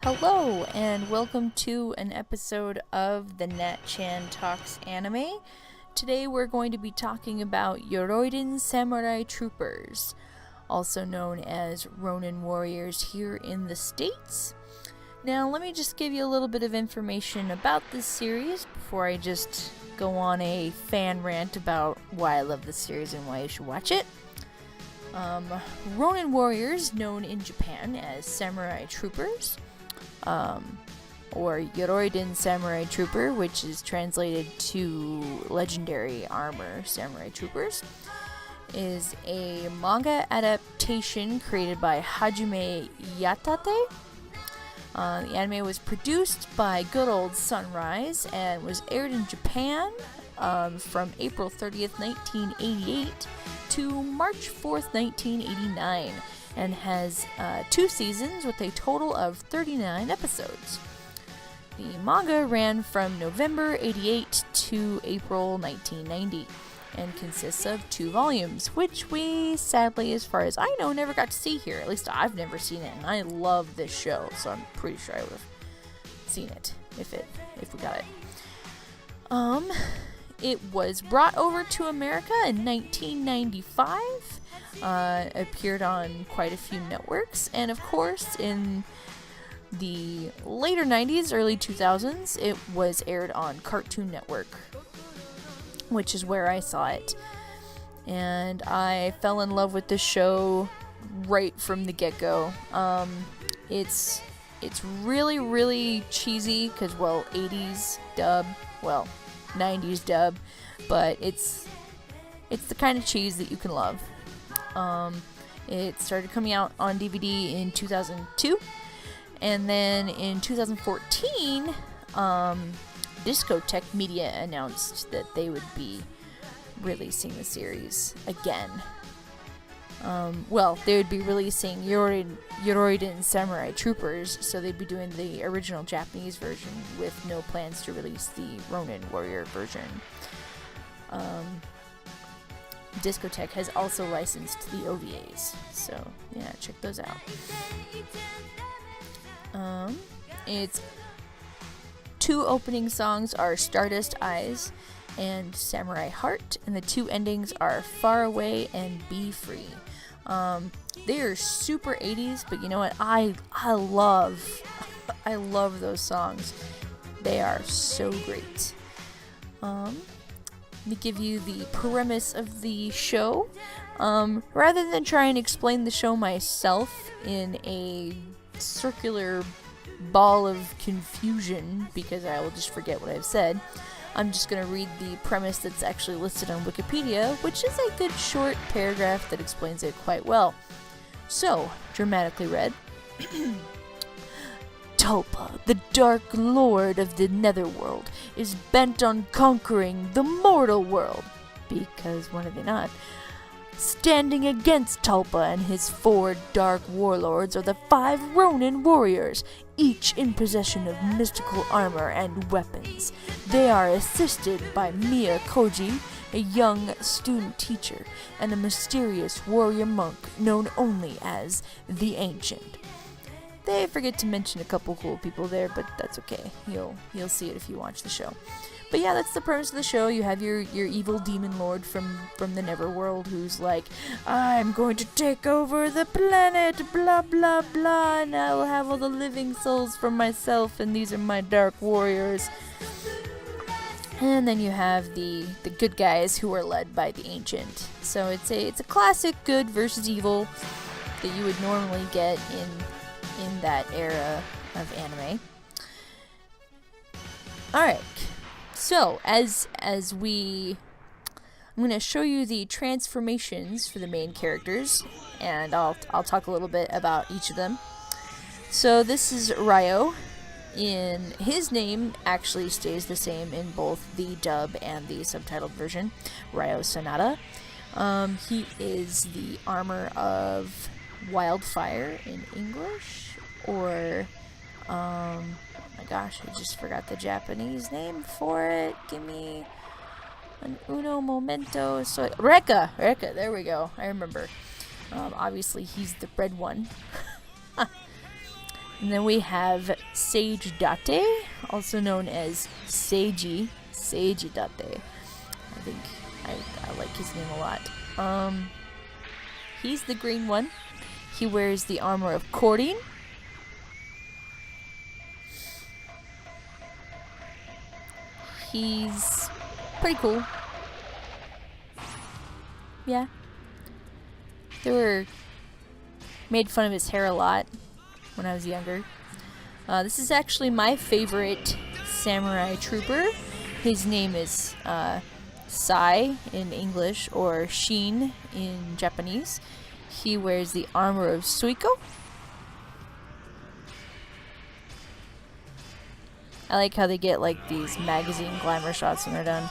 Hello, and welcome to an episode of the Natchan Talks Anime. Today we're going to be talking about Yoroiden Samurai Troopers, also known as Ronin Warriors here in the States. Now, let me just give you a little bit of information about this series before I just go on a fan rant about why I love this series and why you should watch it. Ronin Warriors, known in Japan as Samurai Troopers, or Yoroiden Samurai Trooper, which is translated to Legendary Armor Samurai Troopers, is a manga adaptation created by Hajime Yatate. The anime was produced by good old Sunrise and was aired in Japan from April 30th, 1988 to March 4th, 1989. And has 2 seasons with a total of 39 episodes. The manga ran from November 88 to April 1990 and consists of 2 volumes, which we sadly, as far as I know, never got to see here. At least I've never seen it, and I love this show, so I'm pretty sure I would have seen it if we got it. It was brought over to America in 1995. Appeared on quite a few networks, and of course in the later 90s, early 2000s, it was aired on Cartoon Network, which is where I saw it, and I fell in love with this show right from the get-go. It's really, really cheesy, because, 80s dub, 90s dub, but it's the kind of cheese that you can love. It started coming out on DVD in 2002, and then in 2014, Discotech Media announced that they would be releasing the series again. They would be releasing Yoroiden Samurai Troopers, so they'd be doing the original Japanese version with no plans to release the Ronin Warrior version. Discotech has also licensed the OVAs, so yeah, check those out. Its 2 opening songs are Stardust Eyes and Samurai Heart, and the 2 endings are Far Away and Be Free. They are super 80s, but you know what? I love those songs. They are so great. Let me give you the premise of the show. Rather than try and explain the show myself in a circular ball of confusion, because I will just forget what I've said, I'm just going to read the premise that's actually listed on Wikipedia, which is a good short paragraph that explains it quite well. So, dramatically read. Tulpa, the Dark Lord of the Netherworld, is bent on conquering the mortal world, because when are they not? Standing against Tulpa and his 4 dark warlords are the 5 Ronin warriors, each in possession of mystical armor and weapons. They are assisted by Mia Koji, a young student teacher, and a mysterious warrior monk known only as the Ancient. They forget to mention a couple cool people there, but that's okay. You'll see it if you watch the show. But yeah, that's the premise of the show. You have your evil demon lord from the Neverworld who's like, I'm going to take over the planet, blah blah blah, and I will have all the living souls for myself, and these are my dark warriors. And then you have the good guys who are led by the Ancient. So it's a classic good versus evil that you would normally get in that era of anime. Alright, so I'm going to show you the transformations for the main characters, and I'll talk a little bit about each of them. So this is Ryo. His name actually stays the same in both the dub and the subtitled version, Ryo Sanada. He is the armor of Wildfire in English, or oh my gosh, I just forgot the Japanese name for it. Give me an uno momento. So Rekka, there we go. I remember. Obviously, he's the red one. And then we have Sage Date, also known as Seiji Date. I think I like his name a lot. He's the green one. He wears the armor of Korin. He's pretty cool. Yeah. Made fun of his hair a lot when I was younger. This is actually my favorite samurai trooper. His name is Sai in English, or Shin in Japanese. He wears the armor of Suiko. I like how they get like these magazine glamour shots when they're done.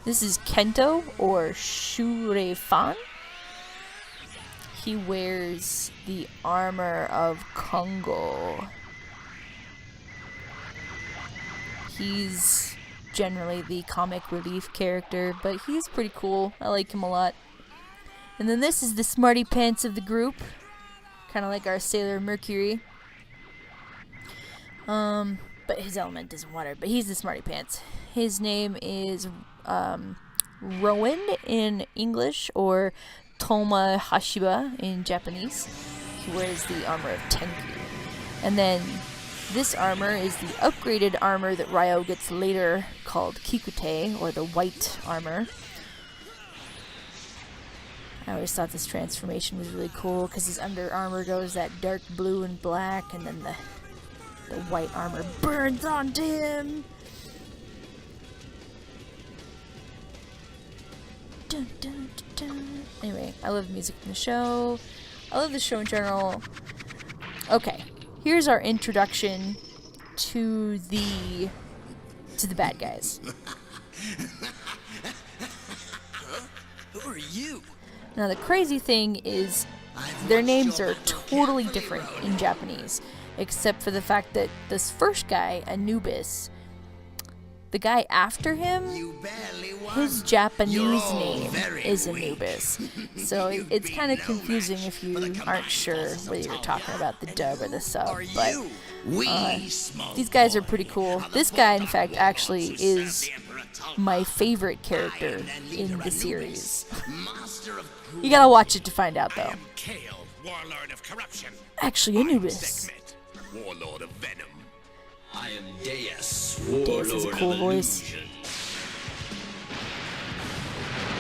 This is Kento, or Shurefan. He wears the armor of Kongo. He's generally the comic relief character, but he's pretty cool. I like him a lot. And then this is the smarty pants of the group. Kind of like our Sailor Mercury. But his element is water, but he's the smarty pants. His name is Rowan in English, or Toma Hashiba in Japanese. He wears the armor of Tenku. And then this armor is the upgraded armor that Ryo gets later, called Kikute, or the white armor. I always thought this transformation was really cool because his under armor goes that dark blue and black, and then the white armor burns onto him. Dun, dun, dun, dun. Anyway, I love the music in the show. I love the show in general. Okay, here's our introduction to the bad guys. Who are you? Now the crazy thing is their names are totally different in Japanese, except for the fact that this first guy, Anubis, the guy after him, his Japanese name is Anubis. So it's kind of confusing if you aren't sure whether you're talking about the dub or the sub. But these guys are pretty cool. This guy, in fact, actually is my favorite character in the series. You gotta watch it to find out, though. Actually, Anubis. Warlord of Venom. I am Deus, Deus has a Warlord cool of voice. Illusion.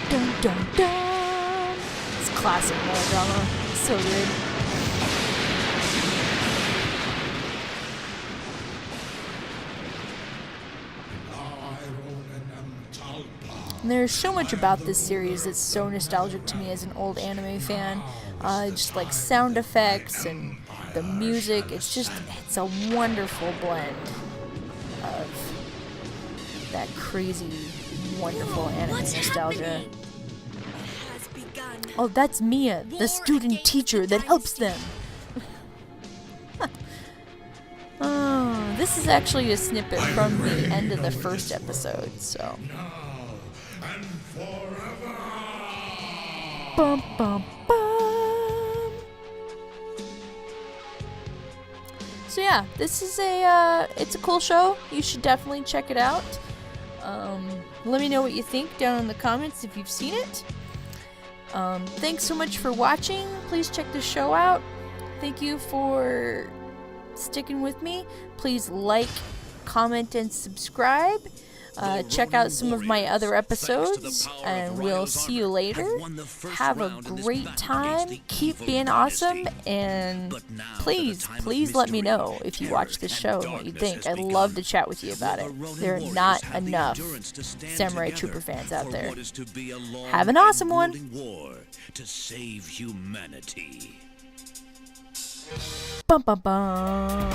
Dun dun dun! It's classic melodrama. It's so good. And there's so much about this series that's so nostalgic to me as an old anime fan. Just like sound effects and the music. It's a wonderful blend of that crazy, wonderful anime nostalgia. Oh, that's Mia, the student teacher that helps them. Oh, this is actually a snippet from the end of the first episode, so. Bum, bum, bum. So yeah, this is it's a cool show. You should definitely check it out. Let me know what you think down in the comments if you've seen it. Thanks so much for watching. Please check the show out. Thank you for sticking with me. Please like, comment, and subscribe. Check out some of my other episodes, and we'll see you later. Have a great time. Keep being awesome, and please let me know if you watch this show and what you think. I'd love to chat with you about it. There are not enough Samurai Trooper fans out there. Have an awesome one. To save humanity. Bum bum bum.